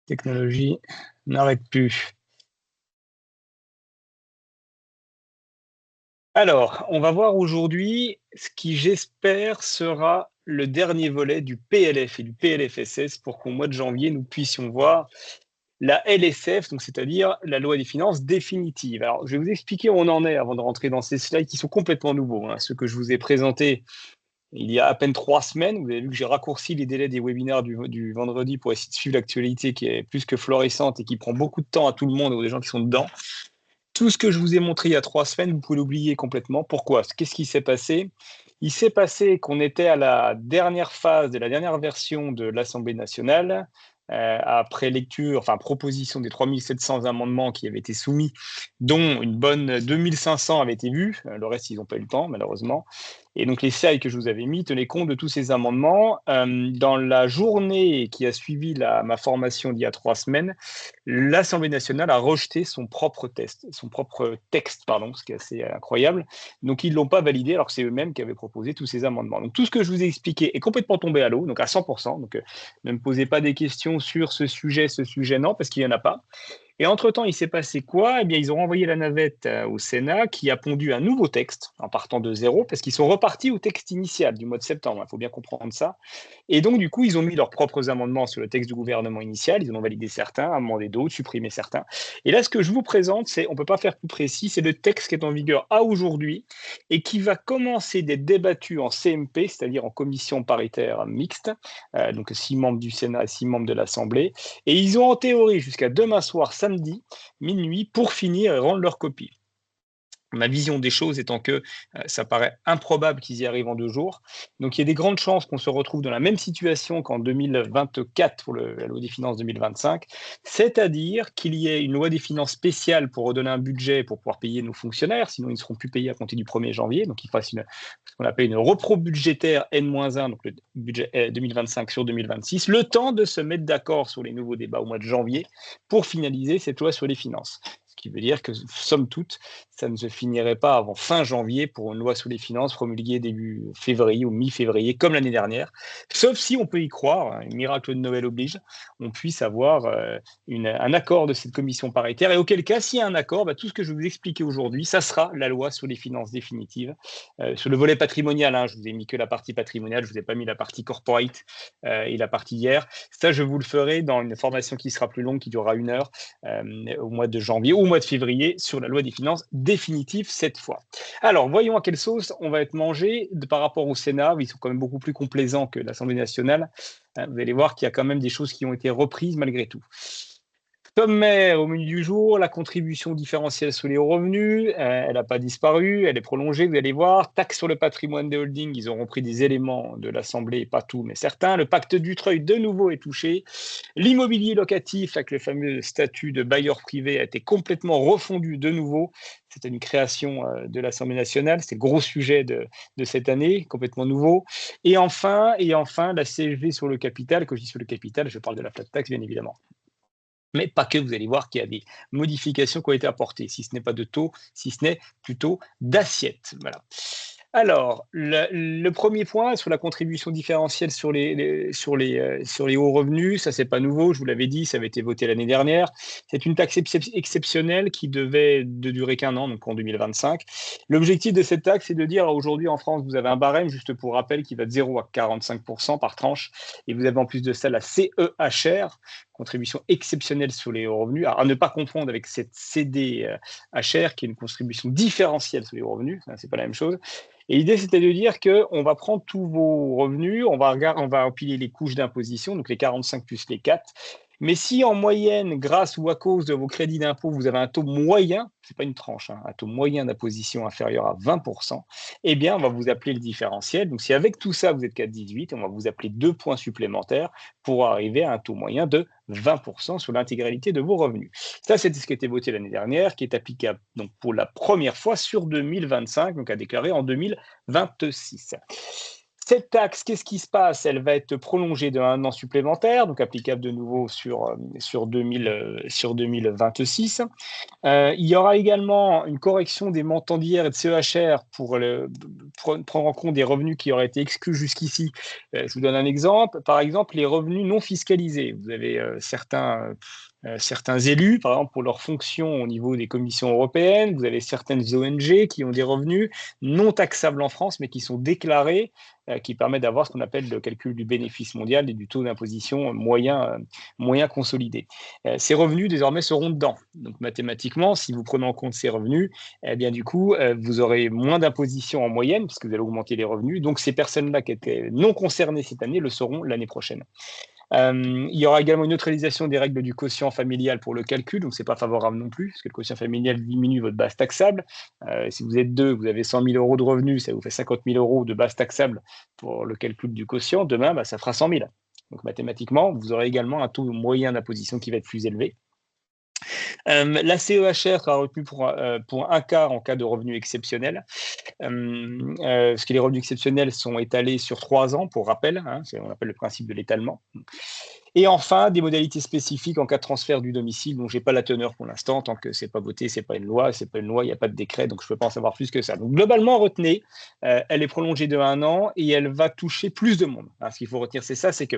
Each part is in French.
Technologie n'arrête plus. Alors, on va voir aujourd'hui ce qui, j'espère, sera le dernier volet du PLF et du PLFSS pour qu'au mois de janvier, nous puissions voir la LSF, donc c'est-à-dire la loi des finances définitive. Alors, je vais vous expliquer où on en est avant de rentrer dans ces slides qui sont complètement nouveaux, ceux que je vous ai présentés il y a à peine 3 semaines. Vous avez vu que j'ai raccourci les délais des webinaires du vendredi pour essayer de suivre l'actualité qui est plus que florissante et qui prend beaucoup de temps à tout le monde ou des gens qui sont dedans. Tout ce que je vous ai montré il y a 3 semaines, vous pouvez l'oublier complètement. Pourquoi? Qu'est-ce qui s'est passé? Il s'est passé qu'on était à la dernière phase de la dernière version de l'Assemblée nationale, après lecture, enfin proposition des 3 700 amendements qui avaient été soumis, dont une bonne 2 500 avaient été vus. Le reste, ils n'ont pas eu le temps, malheureusement. Et donc les slides que je vous avais mis tenaient compte de tous ces amendements. Dans la journée qui a suivi ma formation d'il y a 3 semaines, l'Assemblée nationale a rejeté son propre texte, pardon, ce qui est assez incroyable. Donc, ils ne l'ont pas validé, alors que c'est eux-mêmes qui avaient proposé tous ces amendements. Donc, tout ce que je vous ai expliqué est complètement tombé à l'eau, donc à 100%. Donc, ne me posez pas des questions sur ce sujet, non, parce qu'il n'y en a pas. Et entre-temps, il s'est passé quoi? Eh bien, ils ont renvoyé la navette au Sénat qui a pondu un nouveau texte en partant de zéro, parce qu'ils sont repartis au texte initial du mois de septembre. Il faut bien comprendre ça. Et donc, du coup, ils ont mis leurs propres amendements sur le texte du gouvernement initial. Ils en ont validé certains, amendé d'autres, supprimé certains. Et là, ce que je vous présente, on ne peut pas faire plus précis, c'est le texte qui est en vigueur à aujourd'hui et qui va commencer d'être débattu en CMP, c'est-à-dire en commission paritaire mixte, donc 6 membres du Sénat et 6 membres de l'Assemblée. Et ils ont en théorie jusqu'à demain soir, samedi, minuit, pour finir et rendre leur copie. Ma vision des choses étant que ça paraît improbable qu'ils y arrivent en 2 jours. Donc il y a des grandes chances qu'on se retrouve dans la même situation qu'en 2024 pour la loi des finances 2025, c'est-à-dire qu'il y ait une loi des finances spéciale pour redonner un budget pour pouvoir payer nos fonctionnaires, sinon ils ne seront plus payés à compter du 1er janvier. Donc il fasse ce qu'on appelle une repro budgétaire N-1, donc le budget 2025 sur 2026, le temps de se mettre d'accord sur les nouveaux débats au mois de janvier pour finaliser cette loi sur les finances. Ce qui veut dire que, somme toute, ça ne se finirait pas avant fin janvier pour une loi sur les finances promulguée début février ou mi-février, comme l'année dernière. Sauf si on peut y croire, un miracle de Noël oblige, on puisse avoir un accord de cette commission paritaire. Et auquel cas, s'il y a un accord, tout ce que je vais vous expliquer aujourd'hui, ça sera la loi sur les finances définitives. Sur le volet patrimonial, je vous ai mis que la partie patrimoniale, je ne vous ai pas mis la partie corporate et la partie hier. Ça, je vous le ferai dans une formation qui sera plus longue, qui durera 1 heure au mois de janvier ou au mois de février sur la loi des finances définitive cette fois. Alors, voyons à quelle sauce on va être mangé par rapport au Sénat. Ils sont quand même beaucoup plus complaisants que l'Assemblée nationale. Vous allez voir qu'il y a quand même des choses qui ont été reprises malgré tout. Sommaire au menu du jour, la contribution différentielle sur les hauts revenus, elle n'a pas disparu, elle est prolongée, vous allez voir. Taxe sur le patrimoine des holdings, ils ont repris des éléments de l'Assemblée, pas tout, mais certains. Le pacte Dutreil, de nouveau, est touché. L'immobilier locatif, avec le fameux statut de bailleur privé, a été complètement refondu de nouveau. C'était une création de l'Assemblée nationale, c'était le gros sujet de cette année, complètement nouveau. Et enfin, la CSG sur le capital. Quand je dis sur le capital, je parle de la flat tax, bien évidemment. Mais pas que, vous allez voir qu'il y a des modifications qui ont été apportées, si ce n'est pas de taux, si ce n'est plutôt d'assiette. Voilà. Alors, le premier point sur la contribution différentielle sur les hauts revenus, ça c'est pas nouveau, je vous l'avais dit, ça avait été voté l'année dernière. C'est une taxe exceptionnelle qui devait de durer qu'un an, donc en 2025. L'objectif de cette taxe, c'est de dire aujourd'hui en France, vous avez un barème, juste pour rappel, qui va de 0 à 45% par tranche, et vous avez en plus de ça la CEHR, contribution exceptionnelle sur les hauts revenus, à ne pas confondre avec cette CDHR, qui est une contribution différentielle sur les hauts revenus, c'est pas la même chose. Et l'idée, c'était de dire qu'on va prendre tous vos revenus, on va empiler les couches d'imposition, donc les 45 plus les 4. Mais si en moyenne, grâce ou à cause de vos crédits d'impôt, vous avez un taux moyen, ce n'est pas une tranche, un taux moyen d'imposition inférieur à 20%, eh bien, on va vous appeler le différentiel. Donc, si avec tout ça, vous êtes qu'à 18, on va vous appeler 2 points supplémentaires pour arriver à un taux moyen de 20% sur l'intégralité de vos revenus. Ça, c'est ce qui a été voté l'année dernière, qui est applicable donc, pour la première fois sur 2025, donc à déclarer en 2026. Cette taxe, qu'est-ce qui se passe? Elle va être prolongée de 1 an supplémentaire, donc applicable de nouveau sur 2026. Il y aura également une correction des montants d'IR et de CEHR pour prendre en compte des revenus qui auraient été exclus jusqu'ici. Je vous donne un exemple. Par exemple, les revenus non fiscalisés. Vous avez certains élus, par exemple, pour leurs fonctions au niveau des commissions européennes. Vous avez certaines ONG qui ont des revenus non taxables en France, mais qui sont déclarés, qui permettent d'avoir ce qu'on appelle le calcul du bénéfice mondial et du taux d'imposition moyen consolidé. Ces revenus, désormais, seront dedans. Donc, mathématiquement, si vous prenez en compte ces revenus, eh bien, du coup, vous aurez moins d'imposition en moyenne, parce que vous allez augmenter les revenus. Donc, ces personnes-là qui étaient non concernées cette année le seront l'année prochaine. Il y aura également une neutralisation des règles du quotient familial pour le calcul, donc c'est pas favorable non plus, parce que le quotient familial diminue votre base taxable. Si vous êtes deux, vous avez 100 000 euros de revenus, ça vous fait 50 000 euros de base taxable pour le calcul du quotient. Demain, ça fera 100 000. Donc mathématiquement, vous aurez également un taux moyen d'imposition qui va être plus élevé. La CEHR sera retenue pour un quart en cas de revenus exceptionnels. Parce que les revenus exceptionnels sont étalés sur 3 ans, pour rappel, hein, on appelle le principe de l'étalement. Et enfin, des modalités spécifiques en cas de transfert du domicile, dont je n'ai pas la teneur pour l'instant, tant que ce n'est pas voté, ce n'est pas une loi, il n'y a pas de décret, donc je ne peux pas en savoir plus que ça. Donc globalement, retenez, elle est prolongée de 1 an et elle va toucher plus de monde. Alors, ce qu'il faut retenir, c'est ça, c'est que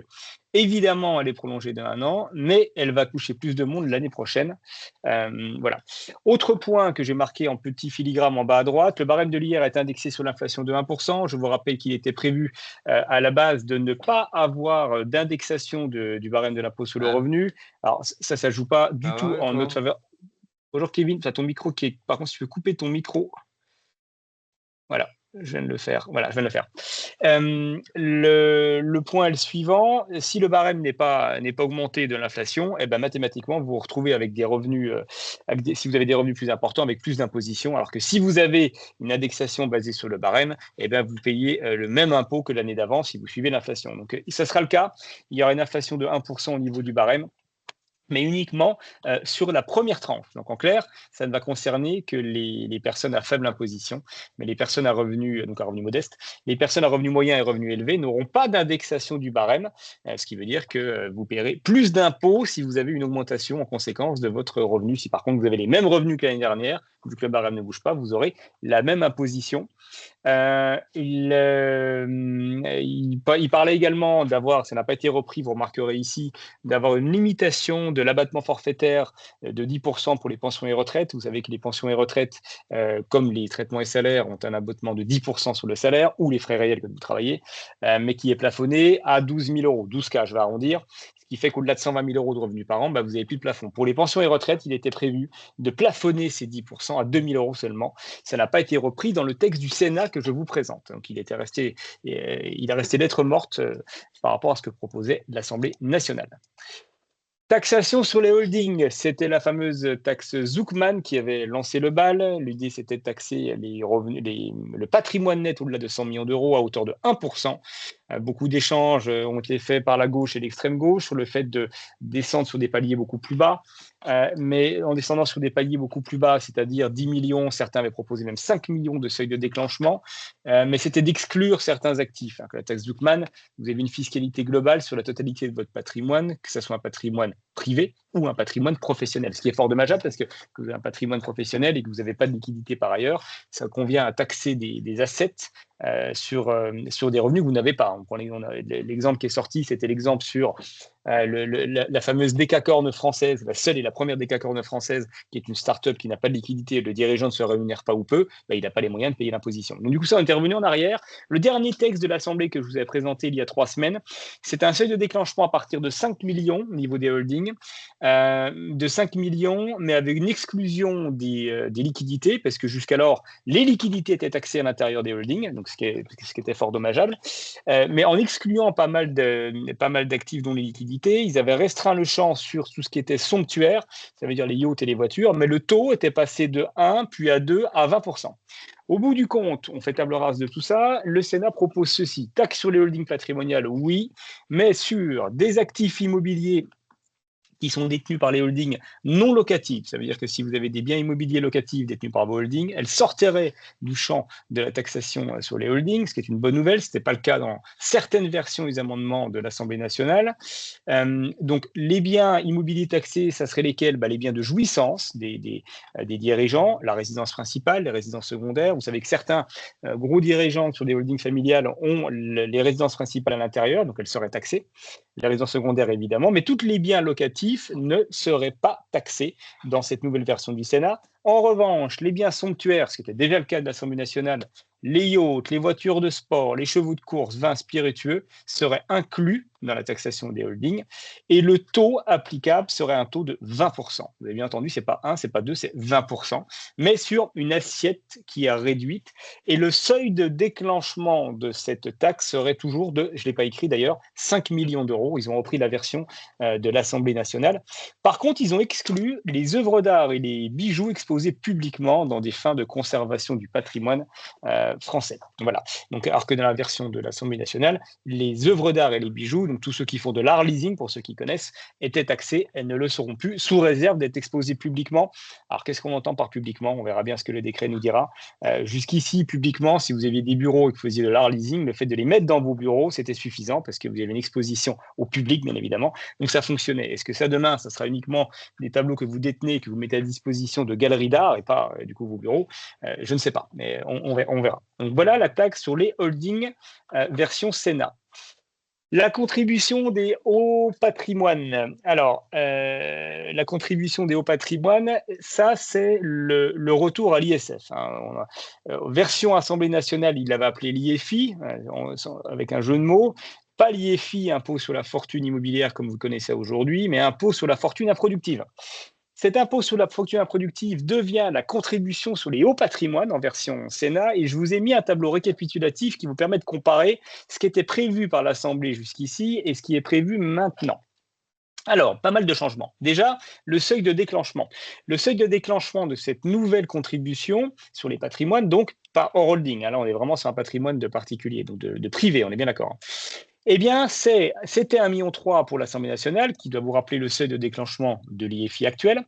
évidemment, elle est prolongée de 1 an, mais elle va toucher plus de monde l'année prochaine. Voilà. Autre point que j'ai marqué en petit filigrane en bas à droite, le barème de l'IR est indexé sur l'inflation de 1%. Je vous rappelle qu'il était prévu à la base de ne pas avoir d'indexation du barème de l'impôt sur le revenu. Alors, ça ne joue pas du tout en notre faveur. Bonjour Kevin, ton micro qui est. Par contre, si tu peux couper ton micro. Voilà. Je viens de le faire. Voilà, je viens de le faire. Le point est le suivant. Si le barème n'est pas augmenté de l'inflation, eh ben, mathématiquement, vous vous retrouvez avec des revenus, si vous avez des revenus plus importants, avec plus d'imposition. Alors que si vous avez une indexation basée sur le barème, eh ben, vous payez le même impôt que l'année d'avant si vous suivez l'inflation. Donc, ça sera le cas. Il y aura une inflation de 1% au niveau du barème, mais uniquement sur la première tranche. Donc en clair, ça ne va concerner que les personnes à faible imposition, mais les personnes à revenus, donc à revenus modestes, les personnes à revenus moyens et revenus élevés n'auront pas d'indexation du barème, ce qui veut dire que vous paierez plus d'impôts si vous avez une augmentation en conséquence de votre revenu. Si par contre vous avez les mêmes revenus que l'année dernière, vu que le barème ne bouge pas, vous aurez la même imposition. Il parlait également d'avoir, ça n'a pas été repris, vous remarquerez ici, d'avoir une limitation de l'abattement forfaitaire de 10% pour les pensions et retraites. Vous savez que les pensions et retraites, comme les traitements et salaires, ont un abattement de 10% sur le salaire ou les frais réels que vous travaillez, mais qui est plafonné à 12 000 euros, 12K, je vais arrondir, ce qui fait qu'au-delà de 120 000 euros de revenus par an, vous n'avez plus de plafond. Pour les pensions et retraites, il était prévu de plafonner ces 10% à 2 000 euros seulement. Ça n'a pas été repris dans le texte du Sénat que je vous présente. Donc, il est resté lettre morte par rapport à ce que proposait l'Assemblée nationale. Taxation sur les holdings, c'était la fameuse taxe Zuckman qui avait lancé le bal. L'idée, c'était de taxer les revenus, le patrimoine net au-delà de 100 millions d'euros à hauteur de 1%. Beaucoup d'échanges ont été faits par la gauche et l'extrême gauche sur le fait de descendre sur des paliers beaucoup plus bas. Mais en descendant sur des paliers beaucoup plus bas, c'est-à-dire 10 millions, certains avaient proposé même 5 millions de seuil de déclenchement, mais c'était d'exclure certains actifs. La taxe Zuckman, vous avez une fiscalité globale sur la totalité de votre patrimoine, que ce soit un patrimoine privé ou un patrimoine professionnel, ce qui est fort dommageable parce que vous avez un patrimoine professionnel et que vous n'avez pas de liquidité par ailleurs, ça convient à taxer des assets sur des revenus que vous n'avez pas. L'exemple qui est sorti, c'était l'exemple sur la fameuse décacorne française, la seule et la première décacorne française, qui est une start-up qui n'a pas de liquidité, le dirigeant ne se rémunère pas ou peu, il n'a pas les moyens de payer l'imposition. Donc du coup, ça on est revenu en arrière. Le dernier texte de l'Assemblée que je vous ai présenté il y a 3 semaines, c'est un seuil de déclenchement à partir de 5 millions au niveau des holdings, de 5 millions, mais avec une exclusion des liquidités, parce que jusqu'alors, les liquidités étaient taxées à l'intérieur des holdings, donc ce qui était fort dommageable, mais en excluant pas mal d'actifs dont les liquidités, ils avaient restreint le champ sur tout ce qui était somptuaire, ça veut dire les yachts et les voitures, mais le taux était passé de 1, puis à 2, à 20%. Au bout du compte, on fait table rase de tout ça, le Sénat propose ceci: taxe sur les holdings patrimoniales, oui, mais sur des actifs immobiliers qui sont détenues par les holdings non locatives. Ça veut dire que si vous avez des biens immobiliers locatifs détenus par vos holdings, elles sortiraient du champ de la taxation sur les holdings, ce qui est une bonne nouvelle. Ce n'était pas le cas dans certaines versions des amendements de l'Assemblée nationale. Donc, les biens immobiliers taxés, ça serait lesquels? Les biens de jouissance des dirigeants, la résidence principale, les résidences secondaires. Vous savez que certains gros dirigeants sur des holdings familiales ont les résidences principales à l'intérieur, donc elles seraient taxées. Les résidences secondaires, évidemment, mais tous les biens locatifs ne seraient pas taxés dans cette nouvelle version du Sénat. En revanche, les biens somptuaires, ce qui était déjà le cas de l'Assemblée nationale, les yachts, les voitures de sport, les chevaux de course, vins spiritueux, seraient inclus dans la taxation des holdings. Et le taux applicable serait un taux de 20%. Vous avez bien entendu, ce n'est pas 1, ce n'est pas 2, c'est 20%, mais sur une assiette qui est réduite. Et le seuil de déclenchement de cette taxe serait toujours de, je ne l'ai pas écrit d'ailleurs, 5 millions d'euros. Ils ont repris la version de l'Assemblée nationale. Par contre, ils ont exclu les œuvres d'art et les bijoux exposés publiquement dans des fins de conservation du patrimoine français. Voilà. Donc, alors que dans la version de l'Assemblée nationale, les œuvres d'art et les bijoux, donc tous ceux qui font de l'art leasing, pour ceux qui connaissent, étaient taxés. Elles ne le seront plus, sous réserve d'être exposées publiquement. Alors, qu'est-ce qu'on entend par publiquement? On verra bien ce que le décret nous dira. Jusqu'ici, publiquement, si vous aviez des bureaux et que vous faisiez de l'art leasing, le fait de les mettre dans vos bureaux, c'était suffisant parce que vous avez une exposition au public, bien évidemment. Donc, ça fonctionnait. Est-ce que ça, demain, ça sera uniquement des tableaux que vous détenez, que vous mettez à disposition de galeries d'art et pas, du coup, vos bureaux? Je ne sais pas, mais on verra. Donc, voilà la taxe sur les holdings version Sénat. La contribution des hauts patrimoines. Alors, la contribution des hauts patrimoines, ça, c'est le retour à l'ISF. Version Assemblée nationale, il l'avait appelé l'IFI, avec un jeu de mots. Pas l'IFI, impôt sur la fortune immobilière comme vous connaissez aujourd'hui, mais impôt sur la fortune improductive. Cet impôt sur la fortune improductive devient la contribution sur les hauts patrimoines en version Sénat, et je vous ai mis un tableau récapitulatif qui vous permet de comparer ce qui était prévu par l'Assemblée jusqu'ici et ce qui est prévu maintenant. Alors, pas mal de changements. Déjà, le seuil de déclenchement. Le seuil de déclenchement de cette nouvelle contribution sur les patrimoines, donc pas hors holding. Là, on est vraiment sur un patrimoine de particulier, donc de privé, on est bien d'accord. Eh bien, c'était 1,3 million pour l'Assemblée nationale, qui doit vous rappeler le seuil de déclenchement de l'IFI actuel.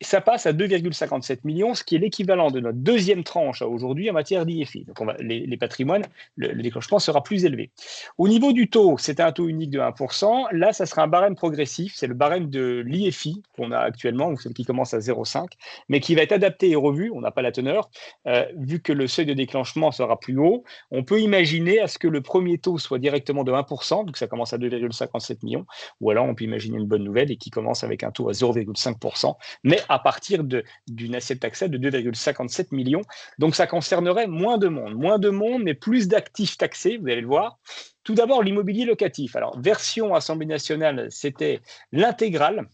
Ça passe à 2,57 millions, ce qui est l'équivalent de notre deuxième tranche aujourd'hui en matière d'IFI. Donc, les patrimoines, le déclenchement sera plus élevé. Au niveau du taux, c'est un taux unique de 1%. Là, ça sera un barème progressif. C'est le barème de l'IFI qu'on a actuellement, ou celle qui commence à 0,5, mais qui va être adapté et revu. On n'a pas la teneur. Vu que le seuil de déclenchement sera plus haut, on peut imaginer à ce que le premier taux soit directement de 1%, donc ça commence à 2,57 millions, ou alors on peut imaginer une bonne nouvelle et qui commence avec un taux à 0,5%, mais à partir d'une assiette taxable de 2,57 millions. Donc ça concernerait moins de monde, mais plus d'actifs taxés, vous allez le voir. Tout d'abord, l'immobilier locatif. Alors, version Assemblée nationale, c'était l'intégrale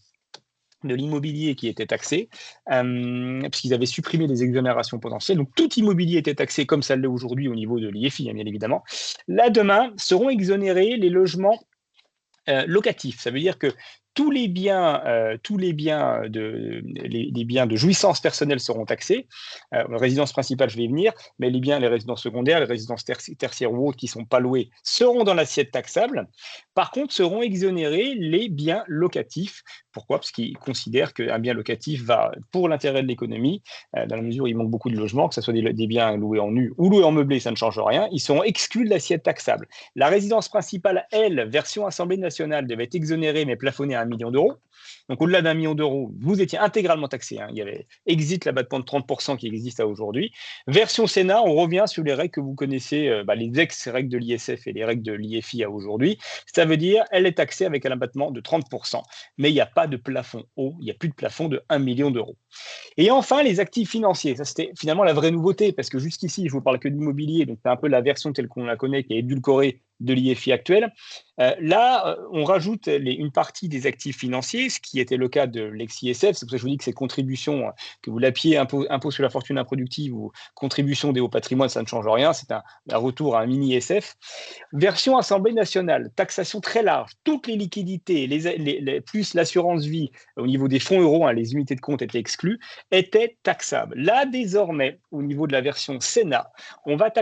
de l'immobilier qui était taxé, puisqu'ils avaient supprimé les exonérations potentielles. Donc, tout immobilier était taxé comme ça l'est aujourd'hui au niveau de l'IFI, bien évidemment. Là, demain, seront exonérés les logements locatifs. Ça veut dire que tous les biens de jouissance personnelle seront taxés. Résidence principale, je vais y venir, mais les résidences secondaires, les résidences tertiaires ou autres qui ne sont pas louées seront dans l'assiette taxable. Par contre, seront exonérés les biens locatifs. Pourquoi? Parce qu'ils considèrent qu'un bien locatif va pour l'intérêt de l'économie, dans la mesure où il manque beaucoup de logements, que ce soit des biens loués en nu ou loués en meublé, ça ne change rien. Ils seront exclus de l'assiette taxable. La résidence principale, elle, version Assemblée nationale, devait être exonérée mais plafonnée à 1 million d'euros. Donc, au-delà d'1 million d'euros, vous étiez intégralement taxé. Il y avait exit l'abattement de 30% qui existe à aujourd'hui. Version Sénat, on revient sur les règles que vous connaissez, les ex-règles de l'ISF et les règles de l'IFI à aujourd'hui. Ça veut dire elle est taxée avec un abattement de 30%. Mais il n'y a pas de plafond haut, il n'y a plus de plafond de 1 million d'euros. Et enfin, les actifs financiers. Ça, c'était finalement la vraie nouveauté, parce que jusqu'ici, je ne vous parle que d'immobilier, donc c'est un peu la version telle qu'on la connaît, qui est édulcorée de l'IFI actuel. Là, on rajoute une partie des actifs financiers, ce qui était le cas de l'ex-ISF. C'est pour ça que je vous dis que ces contributions, que vous l'appiez impôt sur la fortune improductive ou contribution des hauts patrimoines, ça ne change rien. C'est un retour à un mini-SF. Version Assemblée nationale, taxation très large. Toutes les liquidités, plus l'assurance vie au niveau des fonds euros, les unités de compte étaient exclues, étaient taxables. Là, désormais, au niveau de la version Sénat, on va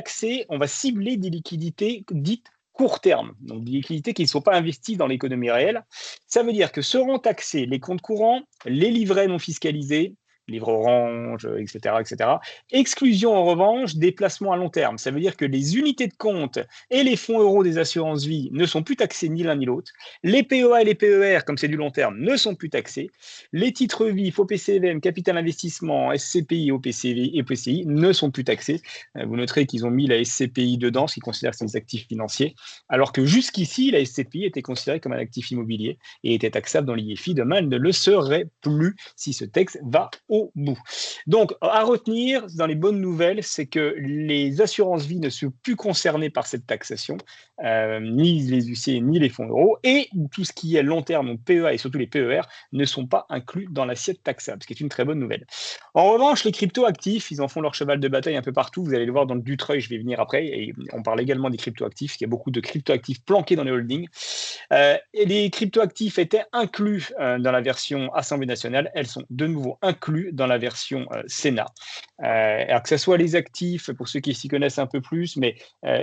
cibler des liquidités dites court terme, donc des liquidités qui ne sont pas investies dans l'économie réelle. Ça veut dire que seront taxés les comptes courants, les livrets non fiscalisés, livre orange, etc., etc. Exclusion en revanche des placements à long terme. Ça veut dire que les unités de compte et les fonds euros des assurances vie ne sont plus taxés ni l'un ni l'autre. Les PEA et les PER, comme c'est du long terme, ne sont plus taxés. Les titres vifs, OPCVM, capital investissement, SCPI, OPCV et PCI ne sont plus taxés. Vous noterez qu'ils ont mis la SCPI dedans, ce qu'ils considèrent comme des actifs financiers, alors que jusqu'ici, la SCPI était considérée comme un actif immobilier et était taxable dans l'IFI. Demain, elle ne le serait plus si ce texte va au bout. Donc, à retenir dans les bonnes nouvelles, c'est que les assurances vie ne sont plus concernées par cette taxation, ni les UC ni les fonds euros, et tout ce qui est long terme, donc PEA et surtout les PER, ne sont pas inclus dans l'assiette taxable, ce qui est une très bonne nouvelle. En revanche, les crypto-actifs, ils en font leur cheval de bataille un peu partout. Vous allez le voir dans le Dutreuil, je vais venir après, et on parle également des crypto-actifs. Il y a beaucoup de crypto-actifs planqués dans les holdings. Et les crypto-actifs étaient inclus dans la version Assemblée nationale. Elles sont de nouveau inclus dans la version Sénat. Alors que ce soit les actifs, pour ceux qui s'y connaissent un peu plus, mais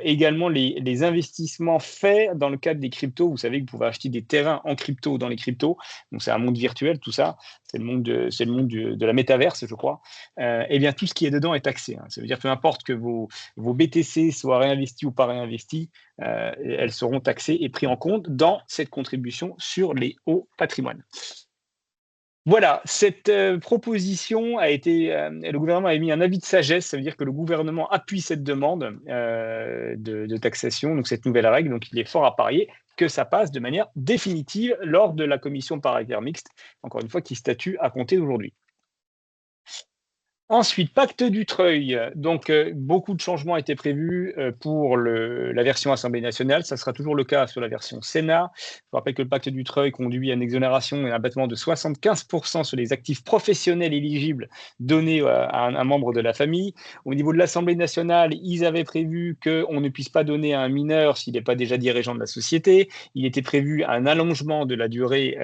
également les investissements faits dans le cadre des cryptos. Vous savez que vous pouvez acheter des terrains en crypto dans les cryptos. Donc, c'est un monde virtuel, tout ça. C'est le monde de la métaverse, je crois. Eh bien, tout ce qui est dedans est taxé. Ça veut dire peu importe que vos BTC soient réinvestis ou pas réinvestis, elles seront taxées et prises en compte dans cette contribution sur les hauts patrimoines. Voilà, cette proposition a été, le gouvernement a émis un avis de sagesse, ça veut dire que le gouvernement appuie cette demande de taxation, donc cette nouvelle règle, donc il est fort à parier que ça passe de manière définitive lors de la commission paritaire mixte, encore une fois, qui statue à compter d'aujourd'hui. Ensuite, pacte Dutreil. Donc, beaucoup de changements étaient prévus pour la version Assemblée nationale. Ça sera toujours le cas sur la version Sénat. Je vous rappelle que le pacte Dutreil conduit à une exonération et un abattement de 75% sur les actifs professionnels éligibles donnés à un membre de la famille. Au niveau de l'Assemblée nationale, ils avaient prévu qu'on ne puisse pas donner à un mineur s'il n'est pas déjà dirigeant de la société. Il était prévu un allongement de la durée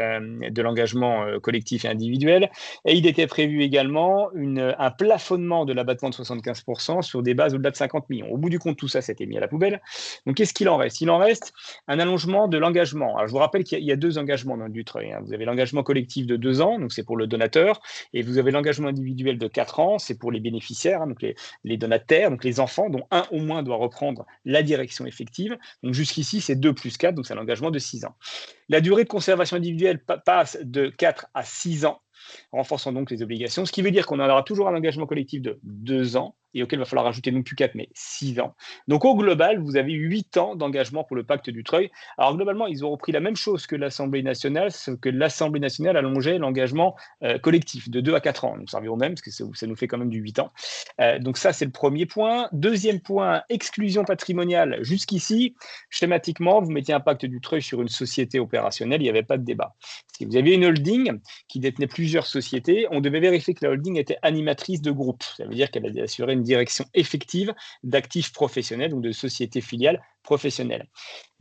de l'engagement collectif et individuel. Et il était prévu également un plafonnement de l'abattement de 75% sur des bases au-delà de 50 millions. Au bout du compte, tout ça, c'était mis à la poubelle. Donc, qu'est-ce qu'il en reste? Il en reste un allongement de l'engagement. Alors, je vous rappelle qu'il y a deux engagements dans le Dutreil. Vous avez l'engagement collectif de 2 ans, donc c'est pour le donateur, et vous avez l'engagement individuel de 4 ans, c'est pour les bénéficiaires, donc les donataires, donc les enfants, dont un au moins doit reprendre la direction effective. Donc, jusqu'ici, c'est 2 plus 4, donc c'est un engagement de 6 ans. La durée de conservation individuelle passe de 4 à 6 ans, renforçant donc les obligations, ce qui veut dire qu'on aura toujours un engagement collectif de 2 ans et auquel il va falloir ajouter non plus 4 mais 6 ans. Donc au global, vous avez 8 ans d'engagement pour le pacte Dutreil. Alors globalement, ils ont repris la même chose que l'Assemblée nationale, sauf que l'Assemblée nationale allongeait l'engagement collectif de 2 à 4 ans. Donc ça revient au même, parce que ça nous fait quand même du 8 ans. Donc ça, c'est le premier point. Deuxième point, exclusion patrimoniale. Jusqu'ici, schématiquement, vous mettiez un pacte Dutreil sur une société opérationnelle, il n'y avait pas de débat. Si vous aviez une holding qui détenait plusieurs sociétés, on devait vérifier que la holding était animatrice de groupe. Ça veut dire qu'elle allait assurer une direction effective d'actifs professionnels, donc de sociétés filiales professionnelles.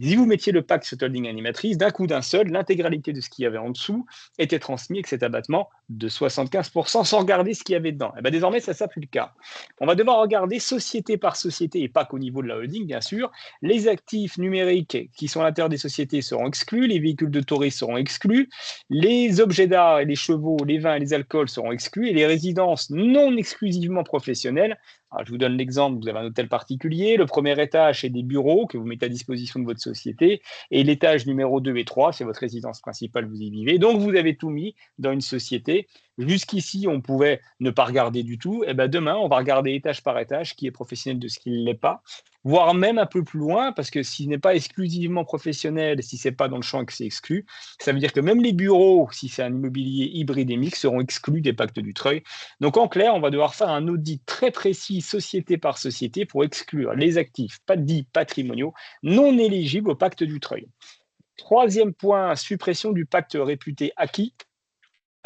Si vous mettiez le pacte sur holding animatrice, d'un coup d'un seul, l'intégralité de ce qu'il y avait en dessous était transmis avec cet abattement de 75% sans regarder ce qu'il y avait dedans. Et bien désormais, ça ne sera plus le cas. On va devoir regarder société par société et pas qu'au niveau de la holding, bien sûr. Les actifs numériques qui sont à l'intérieur des sociétés seront exclus, les véhicules de tourisme seront exclus, les objets d'art et les chevaux, les vins et les alcools seront exclus, et les résidences non exclusivement professionnelles. Alors, je vous donne l'exemple, vous avez un hôtel particulier, le premier étage, c'est des bureaux que vous mettez à disposition de votre société, et l'étage numéro 2 et 3, c'est votre résidence principale, vous y vivez. Donc, vous avez tout mis dans une société. Jusqu'ici, on pouvait ne pas regarder du tout. Et ben demain, on va regarder étage par étage qui est professionnel de ce qui ne l'est pas, voire même un peu plus loin, parce que s'il n'est pas exclusivement professionnel, si ce n'est pas dans le champ et que c'est exclu, ça veut dire que même les bureaux, si c'est un immobilier hybride et mixte, seront exclus des pactes Dutreil. Donc en clair, on va devoir faire un audit très précis, société par société, pour exclure les actifs pas dits patrimoniaux non éligibles au pacte Dutreil. Troisième point, suppression du pacte réputé acquis.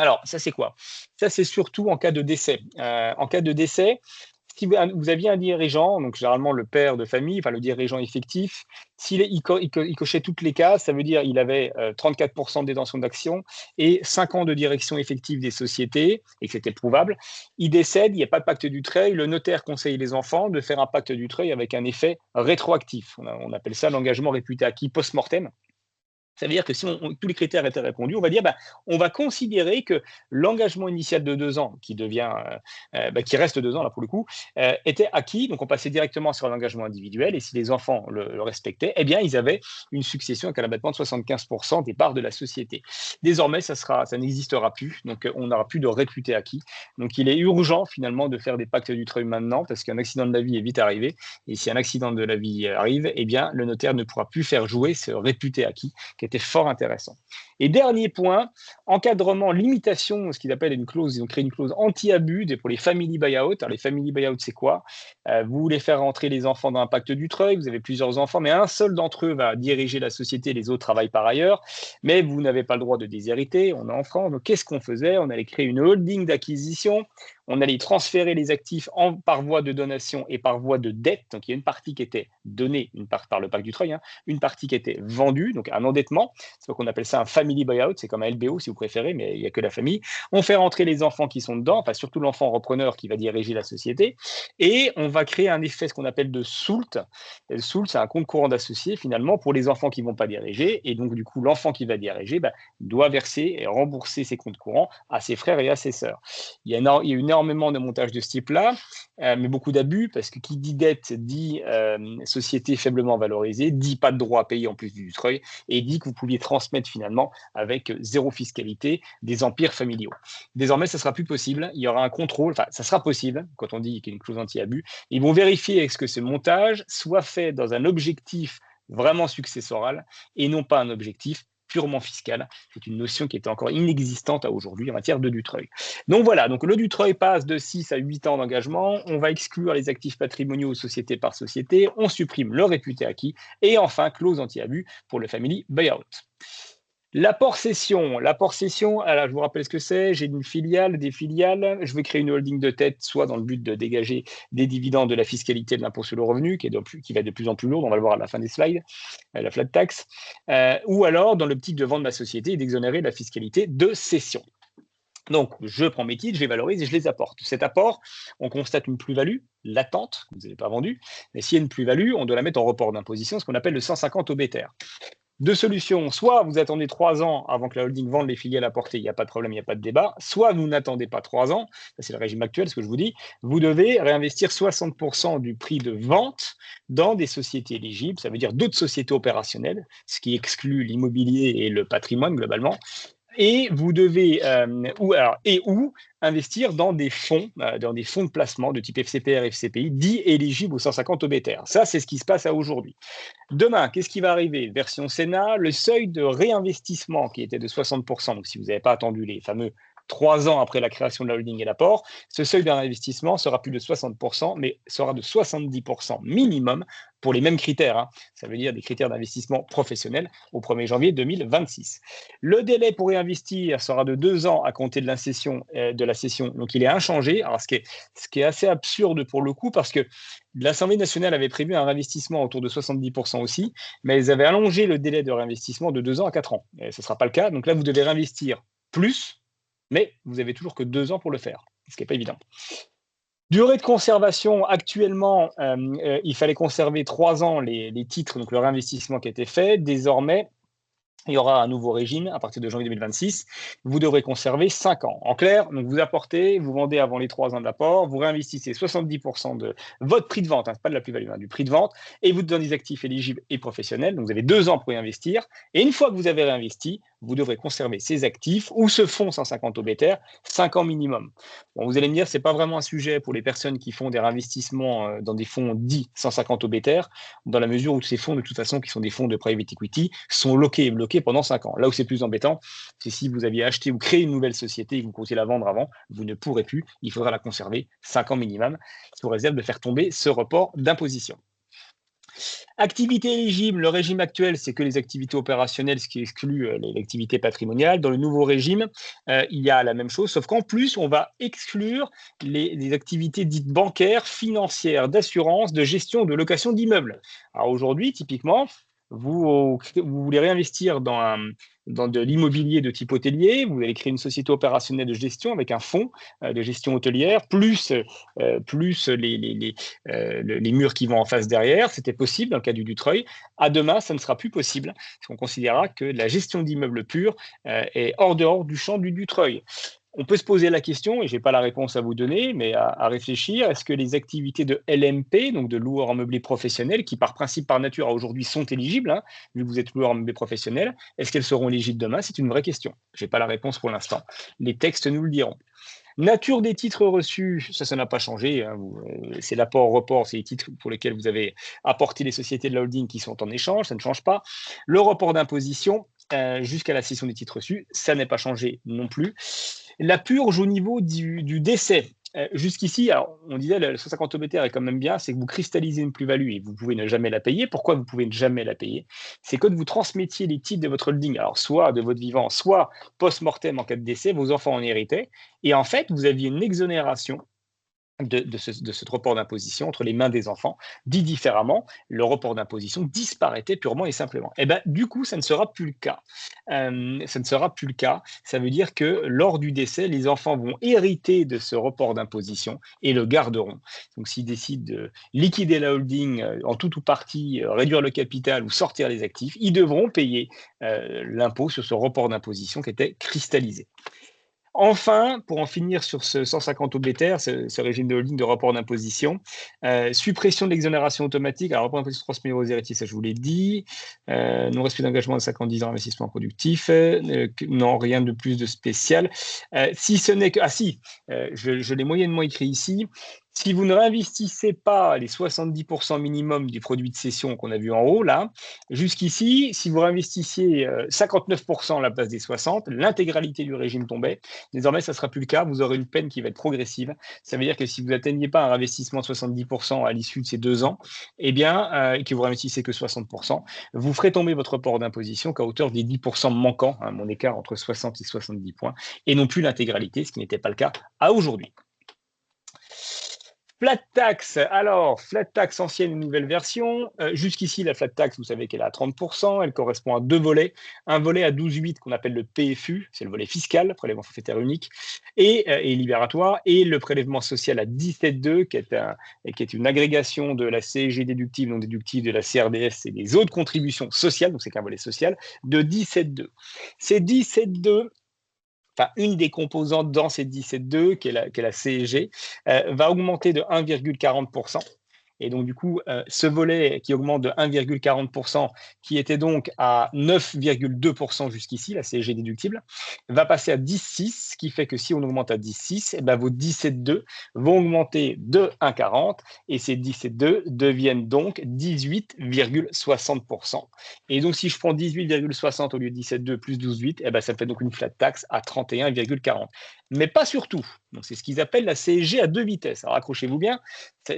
Alors, ça, c'est quoi? Ça, c'est surtout en cas de décès. En cas de décès, si vous aviez un dirigeant, donc généralement le père de famille, enfin le dirigeant effectif, il cochait toutes les cases, ça veut dire il avait 34% de détention d'actions et 5 ans de direction effective des sociétés, et que c'était prouvable. Il décède, il n'y a pas de pacte Dutreil, le notaire conseille les enfants de faire un pacte Dutreil avec un effet rétroactif. On appelle ça l'engagement réputé acquis post-mortem. Ça veut dire que si tous les critères étaient répondus, on va dire, on va considérer que l'engagement initial de 2 ans, qui reste 2 ans là pour le coup, était acquis. Donc on passait directement sur l'engagement individuel. Et si les enfants le respectaient, eh bien ils avaient une succession avec un abattement de 75% des parts de la société. Désormais, ça n'existera plus. Donc on n'aura plus de réputé acquis. Donc il est urgent finalement de faire des pactes Dutreil maintenant parce qu'un accident de la vie est vite arrivé. Et si un accident de la vie arrive, eh bien le notaire ne pourra plus faire jouer ce réputé acquis qui était fort intéressant. Et dernier point, encadrement, limitation, ce qu'ils appellent une clause, ils ont créé une clause anti-abus pour les family buyout. Alors les family buyout, c'est quoi? Vous voulez faire rentrer les enfants dans un pacte Dutreil, vous avez plusieurs enfants, mais un seul d'entre eux va diriger la société, les autres travaillent par ailleurs, mais vous n'avez pas le droit de déshériter, on est en France, donc qu'est-ce qu'on faisait? On allait créer une holding d'acquisition, on allait transférer les actifs par voie de donation et par voie de dette, donc il y a une partie qui était donnée, une part par le pacte Dutreil, une partie qui était vendue, donc un endettement, c'est qu'on appelle ça un family buyout, c'est comme un LBO si vous préférez, mais il n'y a que la famille. On fait rentrer les enfants qui sont dedans, enfin surtout l'enfant repreneur qui va diriger la société, et on va créer un effet, ce qu'on appelle de SOULT. Le SOULT, c'est un compte courant d'associés finalement pour les enfants qui ne vont pas diriger, et donc du coup l'enfant qui va diriger doit verser et rembourser ses comptes courants à ses frères et à ses sœurs. Il y a énormément de montages de ce type-là, mais beaucoup d'abus, parce que qui dit dette dit société faiblement valorisée, dit pas de droit à payer en plus du Dutreil, et dit que vous pouviez transmettre finalement avec zéro fiscalité des empires familiaux. Désormais, ça ne sera plus possible. Il y aura un contrôle, enfin, ça sera possible quand on dit qu'il y a une clause anti-abus. Ils vont vérifier est-ce que ce montage soit fait dans un objectif vraiment successoral et non pas un objectif purement fiscal. C'est une notion qui était encore inexistante à aujourd'hui en matière de Dutreil. Donc voilà, donc le Dutreil passe de 6 à 8 ans d'engagement, on va exclure les actifs patrimoniaux société par société, on supprime le réputé acquis, et enfin, clause anti-abus pour le family buyout. L'apport-cession, alors je vous rappelle ce que c'est, j'ai une filiale, des filiales, je vais créer une holding de tête, soit dans le but de dégager des dividendes de la fiscalité de l'impôt sur le revenu, qui va être de plus en plus lourde, on va le voir à la fin des slides, la flat tax, ou alors dans l'optique de vendre ma société et d'exonérer la fiscalité de cession. Donc, je prends mes titres, je les valorise et je les apporte. Cet apport, on constate une plus-value latente, que vous n'avez pas vendue, mais s'il y a une plus-value, on doit la mettre en report d'imposition, ce qu'on appelle le 150 obétaire. Deux solutions, soit vous attendez 3 ans avant que la holding vende les filiales apportées, il n'y a pas de problème, il n'y a pas de débat, soit vous n'attendez pas 3 ans, c'est le régime actuel, ce que je vous dis, vous devez réinvestir 60% du prix de vente dans des sociétés éligibles, ça veut dire d'autres sociétés opérationnelles, ce qui exclut l'immobilier et le patrimoine globalement, et vous devez ou investir dans des fonds de placement de type FCPR, FCPI, dits éligibles aux 150 obétaires. Ça, c'est ce qui se passe à aujourd'hui. Demain, qu'est-ce qui va arriver? Version Sénat, le seuil de réinvestissement qui était de 60%, donc si vous n'avez pas attendu les fameux 3 ans après la création de la holding et l'apport, ce seuil de réinvestissement sera plus de 60%, mais sera de 70% minimum pour les mêmes critères. Ça veut dire des critères d'investissement professionnel au 1er janvier 2026. Le délai pour réinvestir sera de 2 ans à compter de la cession, donc il est inchangé. Alors, ce qui est assez absurde pour le coup, parce que l'Assemblée nationale avait prévu un réinvestissement autour de 70% aussi, mais ils avaient allongé le délai de réinvestissement de 2 ans à 4 ans. Et ce ne sera pas le cas. Donc là, vous devez réinvestir plus, mais vous avez toujours que 2 ans pour le faire, ce qui n'est pas évident. Durée de conservation, actuellement, il fallait conserver 3 ans les titres, donc le réinvestissement qui a été fait. Désormais, il y aura un nouveau régime à partir de janvier 2026. Vous devrez conserver 5 ans. En clair, donc vous apportez, vous vendez avant les 3 ans d'apport, vous réinvestissez 70% de votre prix de vente, pas de la plus-value, du prix de vente, et vous donnez des actifs éligibles et professionnels. Donc vous avez 2 ans pour y investir. Et une fois que vous avez réinvesti, vous devrez conserver ces actifs ou ce fonds 150 obétaires, 5 ans minimum. Bon, vous allez me dire, ce n'est pas vraiment un sujet pour les personnes qui font des réinvestissements dans des fonds dits 150 obétaires, dans la mesure où ces fonds, de toute façon, qui sont des fonds de private equity, sont loqués et bloqués pendant 5 ans. Là où c'est plus embêtant, c'est si vous aviez acheté ou créé une nouvelle société et que vous comptiez la vendre avant, vous ne pourrez plus, il faudra la conserver 5 ans minimum, sous réserve de faire tomber ce report d'imposition. Activités éligibles, le régime actuel, c'est que les activités opérationnelles, ce qui exclut l'activité patrimoniale. Dans le nouveau régime, il y a la même chose, sauf qu'en plus, on va exclure les activités dites bancaires, financières, d'assurance, de gestion, de location d'immeubles. Alors aujourd'hui, typiquement, vous voulez réinvestir dans de l'immobilier de type hôtelier, vous allez créer une société opérationnelle de gestion avec un fonds de gestion hôtelière, plus les murs qui vont en face derrière. C'était possible dans le cas du Dutreuil. À demain, ça ne sera plus possible, parce qu'on considérera que la gestion d'immeubles purs est hors dehors du champ du Dutreuil. On peut se poser la question, et je n'ai pas la réponse à vous donner, mais à réfléchir, est-ce que les activités de LMP, donc de loueur en meublé professionnel, qui par principe, par nature, aujourd'hui sont éligibles, hein, vu que vous êtes loueur en meublé professionnel, est-ce qu'elles seront éligibles demain? C'est une vraie question. Je n'ai pas la réponse pour l'instant. Les textes nous le diront. Nature des titres reçus, ça n'a pas changé, hein, c'est l'apport-report, c'est les titres pour lesquels vous avez apporté les sociétés de la holding qui sont en échange, ça ne change pas. Le report d'imposition jusqu'à la cession des titres reçus, ça n'est pas changé non plus. La purge au niveau du décès. Jusqu'ici, alors on disait le 150 obétaire est quand même bien, c'est que vous cristallisez une plus-value et vous pouvez ne jamais la payer. Pourquoi vous pouvez ne jamais la payer? C'est quand vous transmettiez les titres de votre holding, alors soit de votre vivant, soit post-mortem en cas de décès, vos enfants en héritaient, et en fait, vous aviez une exonération de ce report d'imposition entre les mains des enfants. Dit différemment, le report d'imposition disparaîtait purement et simplement. Et ben, du coup, ça ne sera plus le cas. Ça ne sera plus le cas. Ça veut dire que lors du décès, les enfants vont hériter de ce report d'imposition et le garderont. Donc, s'ils décident de liquider la holding en tout ou partie, réduire le capital ou sortir les actifs, ils devront payer l'impôt sur ce report d'imposition qui était cristallisé. Enfin, pour en finir sur ce 150 oblétaire, ce régime de holding de rapport d'imposition, suppression de l'exonération automatique. Alors, rapport d'imposition transmis aux héritiers, ça je vous l'ai dit. Non-respect d'engagement de 50 ans investissement productif. Non, rien de plus de spécial. Si ce n'est que. Ah si, je l'ai moyennement écrit ici. Si vous ne réinvestissez pas les 70% minimum des produits de cession qu'on a vu en haut, là, jusqu'ici, si vous réinvestissiez 59% à la place des 60, l'intégralité du régime tombait. Désormais, ça ne sera plus le cas. Vous aurez une peine qui va être progressive. Ça veut dire que si vous n'atteignez pas un investissement de 70% à l'issue de ces 2 ans, eh bien, et que vous réinvestissez que 60%, vous ferez tomber votre report d'imposition qu'à hauteur des 10% manquants, hein, mon écart entre 60 et 70 points, et non plus l'intégralité, ce qui n'était pas le cas à aujourd'hui. Flat tax, alors, flat tax ancienne et nouvelle version. Jusqu'ici, la flat tax, vous savez qu'elle est à 30%, elle correspond à 2 volets. Un volet à 12,8 qu'on appelle le PFU, c'est le volet fiscal, prélèvement forfaitaire unique, et libératoire, et le prélèvement social à 17,2, qui est une agrégation de la CSG déductive, non déductive, de la CRDS et des autres contributions sociales, donc c'est qu'un volet social, de 17,2. Ces 17,2, enfin, une des composantes dans ces 17,2, qui est la CSG, va augmenter de 1,40%. Et donc, du coup, ce volet qui augmente de 1,40%, qui était donc à 9,2% jusqu'ici, la CSG déductible, va passer à 10,6, ce qui fait que si on augmente à 10,6, eh ben, vos 17,2 vont augmenter de 1,40 et ces 17,2 deviennent donc 18,60%. Et donc, si je prends 18,60 au lieu de 17,2 plus 12,8, eh ben, ça fait donc une flat tax à 31,40. Mais pas surtout. Donc, c'est ce qu'ils appellent la CSG à 2 vitesses. Alors, accrochez-vous bien.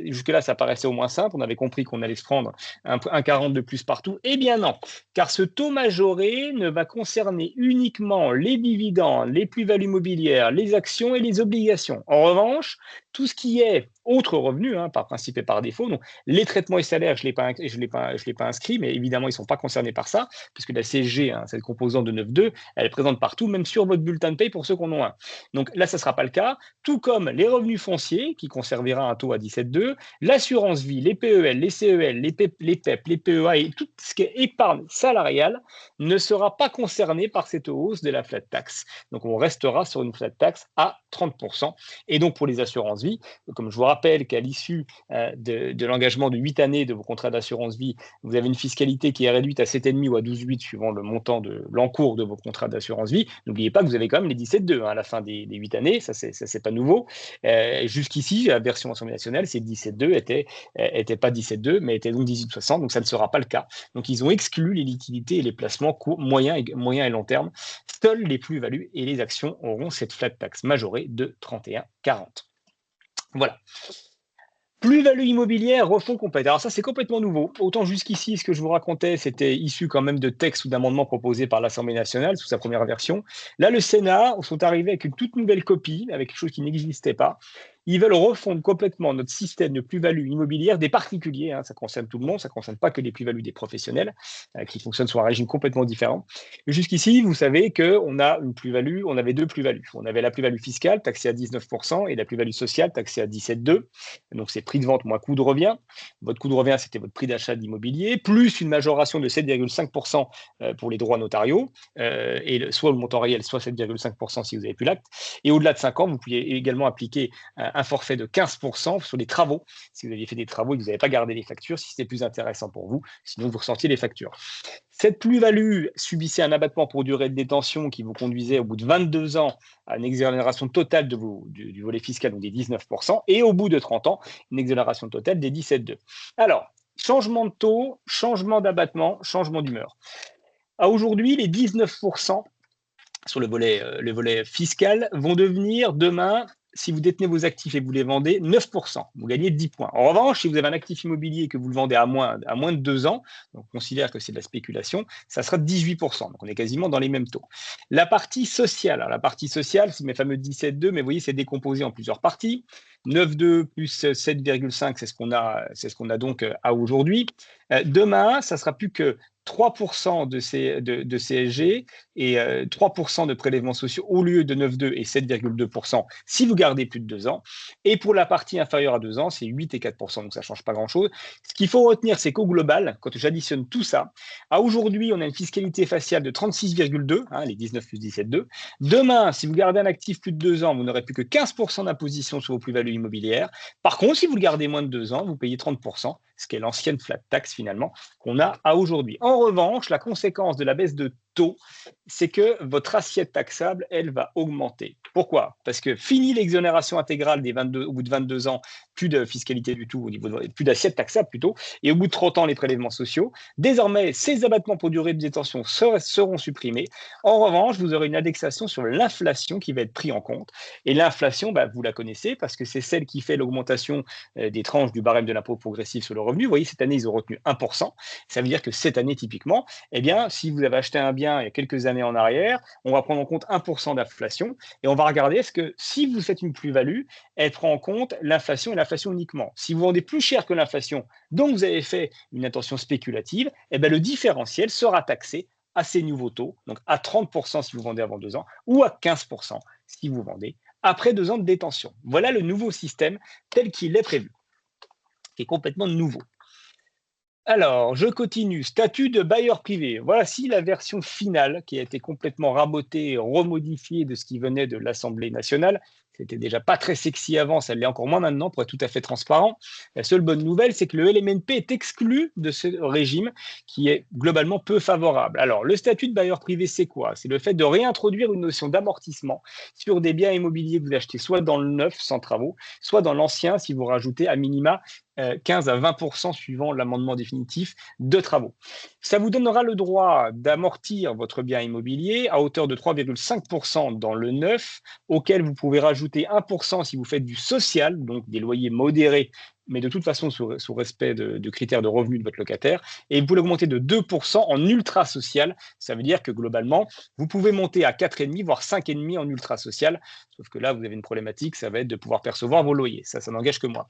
Jusque-là, ça paraissait au moins simple. On avait compris qu'on allait se prendre un 40 de plus partout. Eh bien non, car ce taux majoré ne va concerner uniquement les dividendes, les plus-values mobilières, les actions et les obligations. En revanche, tout ce qui est autres revenus, hein, par principe et par défaut, donc les traitements et salaires, je ne l'ai pas inscrit, mais évidemment, ils ne sont pas concernés par ça, puisque la CSG, hein, cette composante de 9,2, elle est présente partout, même sur votre bulletin de paye pour ceux qui en ont un. Donc là, ça ne sera pas le cas, tout comme les revenus fonciers, qui conservera un taux à 17,2, l'assurance vie, les PEL, les CEL, les PEP, les PEA et tout ce qui est épargne salariale ne sera pas concerné par cette hausse de la flat tax. Donc on restera sur une flat tax à 30%. Et donc pour les assurances vie, comme je vous rappelle qu'à l'issue de l'engagement de 8 années de vos contrats d'assurance vie, vous avez une fiscalité qui est réduite à 7,5 ou à 12,8 suivant le montant de l'encours de vos contrats d'assurance vie. N'oubliez pas que vous avez quand même les 17,2 à la fin des 8 années, ça c'est pas nouveau. Jusqu'ici, la version Assemblée nationale, c'est 17,2 était pas 17,2, mais était donc 18,60, donc ça ne sera pas le cas. Donc ils ont exclu les liquidités et les placements moyen et long terme. Seules les plus-values et les actions auront cette flat tax majorée de 31,40. Voilà. Plus-value immobilière, refonte complète. Alors ça, c'est complètement nouveau. Autant jusqu'ici, ce que je vous racontais, c'était issu quand même de textes ou d'amendements proposés par l'Assemblée nationale sous sa première version. Là, le Sénat sont arrivés avec une toute nouvelle copie, avec quelque chose qui n'existait pas. Ils veulent refondre complètement notre système de plus-value immobilière des particuliers, hein, ça concerne tout le monde, ça ne concerne pas que les plus-values des professionnels, qui fonctionnent sur un régime complètement différent. Jusqu'ici, vous savez qu'on a une plus-value, on avait deux plus-values. On avait la plus-value fiscale, taxée à 19%, et la plus-value sociale, taxée à 17,2%. Donc, c'est prix de vente moins coût de revient. Votre coût de revient, c'était votre prix d'achat de l'immobilier, plus une majoration de 7,5% pour les droits notariaux, et soit le montant réel, soit 7,5% si vous n'avez plus l'acte. Et au-delà de 5 ans, vous pouviez également appliquer un forfait de 15% sur les travaux, si vous aviez fait des travaux et que vous n'avez pas gardé les factures, si c'était plus intéressant pour vous, sinon vous ressentiez les factures. Cette plus-value subissait un abattement pour durée de détention qui vous conduisait au bout de 22 ans à une exonération totale du volet fiscal, donc des 19%, et au bout de 30 ans, une exonération totale des 17,2%. Alors, changement de taux, changement d'abattement, changement d'humeur. À aujourd'hui, les 19% sur le volet fiscal vont devenir demain, si vous détenez vos actifs et vous les vendez, 9%. Vous gagnez 10 points. En revanche, si vous avez un actif immobilier et que vous le vendez à moins de 2 ans, donc on considère que c'est de la spéculation, ça sera 18%. Donc on est quasiment dans les mêmes taux. La partie sociale, alors la partie sociale, c'est mes fameux 17,2, mais vous voyez, c'est décomposé en plusieurs parties. 9,2 plus 7,5, c'est ce qu'on a donc à aujourd'hui. Demain, ça sera plus que 3% de CSG et 3% de prélèvements sociaux au lieu de 9,2 et 7,2% si vous gardez plus de 2 ans. Et pour la partie inférieure à 2 ans, c'est 8 et 4%, donc ça ne change pas grand-chose. Ce qu'il faut retenir, c'est qu'au global, quand j'additionne tout ça, à aujourd'hui, on a une fiscalité faciale de 36,2, hein, les 19 plus 17,2. Demain, si vous gardez un actif plus de 2 ans, vous n'aurez plus que 15% d'imposition sur vos plus-values immobilières. Par contre, si vous le gardez moins de 2 ans, vous payez 30%, ce qui est l'ancienne flat tax finalement qu'on a à aujourd'hui. En revanche, la conséquence de la baisse de taux, c'est que votre assiette taxable, elle va augmenter. Pourquoi? Parce que fini l'exonération intégrale des 22, au bout de 22 ans, plus de fiscalité du tout, au niveau plus d'assiette taxable plutôt, et au bout de 30 ans, les prélèvements sociaux. Désormais, ces abattements pour durée de détention seront supprimés. En revanche, vous aurez une indexation sur l'inflation qui va être prise en compte. Et l'inflation, vous la connaissez parce que c'est celle qui fait l'augmentation des tranches du barème de l'impôt progressif sur le revenu. Vous voyez, cette année, ils ont retenu 1%. Ça veut dire que cette année, typiquement, eh bien, si vous avez acheté un bien il y a quelques années en arrière, on va prendre en compte 1% d'inflation et on va regarder est-ce que si vous faites une plus-value, elle prend en compte l'inflation et l'inflation uniquement. Si vous vendez plus cher que l'inflation, donc vous avez fait une intention spéculative, eh bien, le différentiel sera taxé à ces nouveaux taux, donc à 30% si vous vendez avant 2 ans ou à 15% si vous vendez après 2 ans de détention. Voilà le nouveau système tel qu'il est prévu, qui est complètement nouveau. Alors, je continue. Statut de bailleur privé. Voici la version finale qui a été complètement rabotée et remodifiée de ce qui venait de l'Assemblée nationale. C'était déjà pas très sexy avant, ça l'est encore moins maintenant, pour être tout à fait transparent. La seule bonne nouvelle, c'est que le LMNP est exclu de ce régime qui est globalement peu favorable. Alors, le statut de bailleur privé, c'est quoi? C'est le fait de réintroduire une notion d'amortissement sur des biens immobiliers que vous achetez soit dans le neuf, sans travaux, soit dans l'ancien, si vous rajoutez à minima 15 à 20% suivant l'amendement définitif de travaux. Ça vous donnera le droit d'amortir votre bien immobilier à hauteur de 3,5% dans le neuf, auquel vous pouvez rajouter 1% si vous faites du social, donc des loyers modérés, mais de toute façon sous respect de critères de revenus de votre locataire, et vous pouvez l'augmenter de 2% en ultra social. Ça veut dire que globalement, vous pouvez monter à 4,5, voire 5,5 en ultra social, sauf que là, vous avez une problématique, ça va être de pouvoir percevoir vos loyers. Ça n'engage que moi.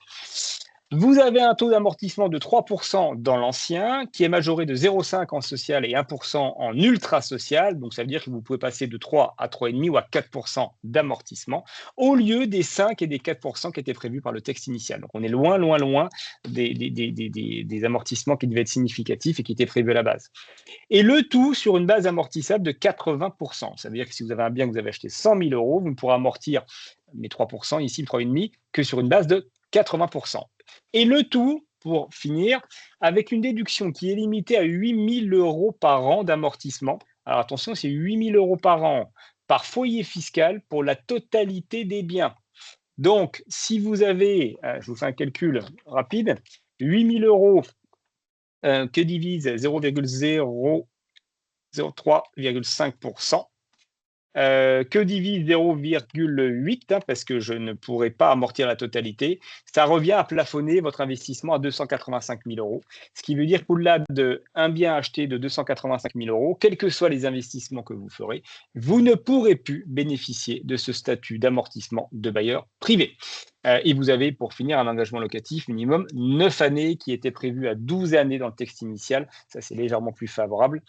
Vous avez un taux d'amortissement de 3% dans l'ancien, qui est majoré de 0,5 en social et 1% en ultra social. Donc, ça veut dire que vous pouvez passer de 3 à 3,5 ou à 4% d'amortissement, au lieu des 5 et des 4% qui étaient prévus par le texte initial. Donc, on est loin, loin, loin des amortissements qui devaient être significatifs et qui étaient prévus à la base. Et le tout sur une base amortissable de 80%. Ça veut dire que si vous avez un bien que vous avez acheté 100 000 euros, vous ne pourrez amortir les 3%, ici le 3,5, que sur une base de 80%. Et le tout, pour finir, avec une déduction qui est limitée à 8 000 euros par an d'amortissement. Alors attention, c'est 8 000 euros par an par foyer fiscal pour la totalité des biens. Donc, si vous avez, je vous fais un calcul rapide, 8 000 euros que divise 0,003,5%, que divise 0,8 parce que je ne pourrai pas amortir la totalité, ça revient à plafonner votre investissement à 285 000 euros. Ce qui veut dire qu'au-delà d'un bien acheté de 285 000 euros, quels que soient les investissements que vous ferez, vous ne pourrez plus bénéficier de ce statut d'amortissement de bailleur privé. Et vous avez, pour finir, un engagement locatif minimum 9 années qui était prévu à 12 années dans le texte initial. Ça, c'est légèrement plus favorable.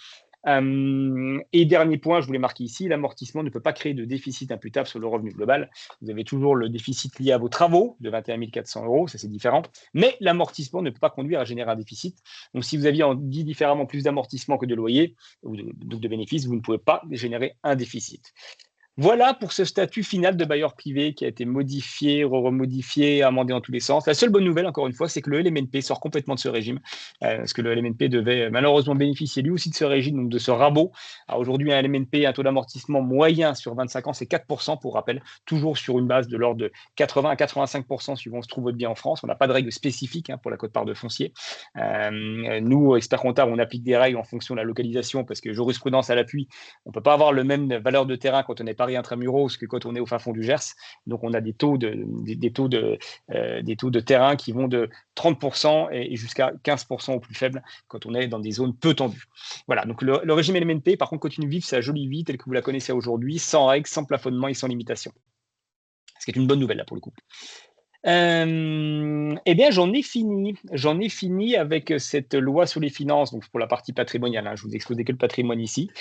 Et dernier point, je voulais marquer ici, l'amortissement ne peut pas créer de déficit imputable sur le revenu global. Vous avez toujours le déficit lié à vos travaux de 21 400 euros, ça c'est différent, mais l'amortissement ne peut pas conduire à générer un déficit. Donc si vous aviez, en dit différemment, plus d'amortissement que de loyer, ou de bénéfices, vous ne pouvez pas générer un déficit. Voilà pour ce statut final de bailleur privé qui a été modifié, remodifié, amendé dans tous les sens. La seule bonne nouvelle, encore une fois, c'est que le LMNP sort complètement de ce régime, parce que le LMNP devait malheureusement bénéficier lui aussi de ce régime, donc de ce rabot. Alors aujourd'hui, un LMNP, un taux d'amortissement moyen sur 25 ans, c'est 4% pour rappel, toujours sur une base de l'ordre de 80 à 85% suivant où se trouve votre bien en France. On n'a pas de règles spécifiques pour la quote-part de foncier. Nous, experts comptables, on applique des règles en fonction de la localisation, parce que jurisprudence à l'appui, on ne peut pas avoir le même valeur de terrain quand on est Paris intramuros que quand on est au fin fond du Gers. Donc, on a des taux de terrain qui vont de 30% et jusqu'à 15% au plus faible quand on est dans des zones peu tendues. Voilà, donc le régime LMNP, par contre, continue de vivre sa jolie vie telle que vous la connaissez aujourd'hui, sans règles, sans plafonnement et sans limitation. Ce qui est une bonne nouvelle, là, pour le coup. Eh bien, j'en ai fini avec cette loi sur les finances, donc pour la partie patrimoniale. Je vous ai exposé que le patrimoine ici.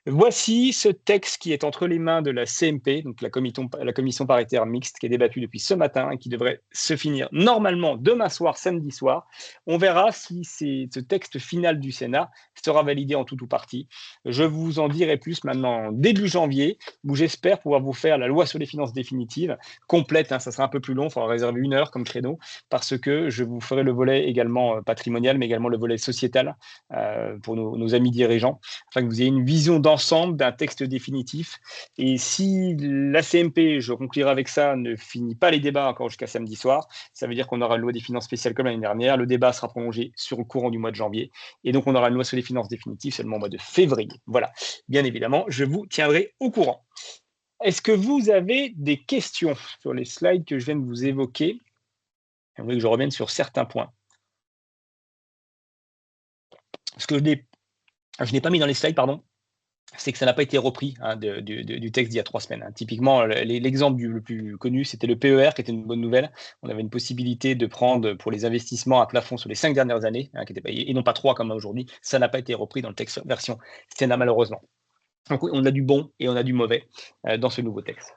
Voici ce texte qui est entre les mains de la CMP, donc la commission paritaire mixte, qui est débattue depuis ce matin et qui devrait se finir normalement demain soir, samedi soir. On verra si ce texte final du Sénat sera validé en tout ou partie. Je vous en dirai plus maintenant début janvier, où j'espère pouvoir vous faire la loi sur les finances définitives, complète, ça sera un peu plus long, il faudra réserver 1 heure comme créneau, parce que je vous ferai le volet également patrimonial, mais également le volet sociétal pour nos amis dirigeants, afin que vous ayez une vision d'ensemble d'un texte définitif. Et si la CMP, je conclurai avec ça, ne finit pas les débats encore jusqu'à samedi soir, ça veut dire qu'on aura une loi des finances spéciales comme l'année dernière. Le débat sera prolongé sur le courant du mois de janvier. Et donc, on aura une loi sur les finances définitives seulement au mois de février. Voilà. Bien évidemment, je vous tiendrai au courant. Est-ce que vous avez des questions sur les slides que je viens de vous évoquer? Vous voulez que je revienne sur certains points. Ce que je n'ai pas mis dans les slides, pardon, c'est que ça n'a pas été repris du texte d'il y a 3 semaines. Typiquement, l'exemple le plus connu, c'était le PER, qui était une bonne nouvelle. On avait une possibilité de prendre pour les investissements un plafond sur les 5 dernières années, qui était payé, et non pas 3 comme aujourd'hui. Ça n'a pas été repris dans le texte version Sénat, malheureusement. Donc, on a du bon et on a du mauvais dans ce nouveau texte.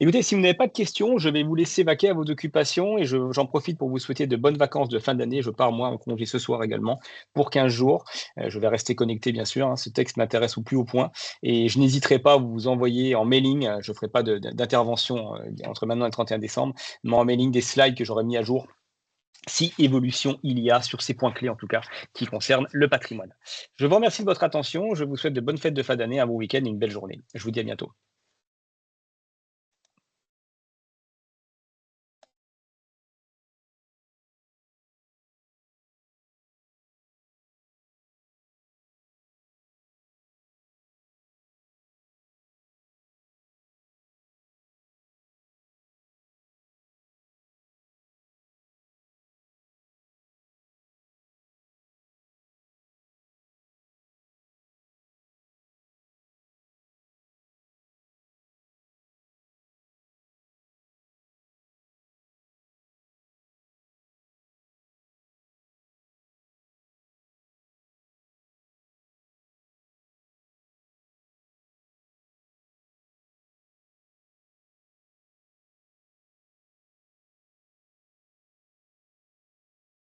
Écoutez, si vous n'avez pas de questions, je vais vous laisser vaquer à vos occupations et j'en profite pour vous souhaiter de bonnes vacances de fin d'année. Je pars, moi, en congé ce soir également pour 15 jours. Je vais rester connecté, bien sûr. Ce texte m'intéresse au plus haut point et je n'hésiterai pas à vous envoyer en mailing. Je ne ferai pas d'intervention entre maintenant et le 31 décembre, mais en mailing des slides que j'aurai mis à jour si évolution il y a sur ces points clés, en tout cas, qui concernent le patrimoine. Je vous remercie de votre attention. Je vous souhaite de bonnes fêtes de fin d'année, un bon week-end et une belle journée. Je vous dis à bientôt.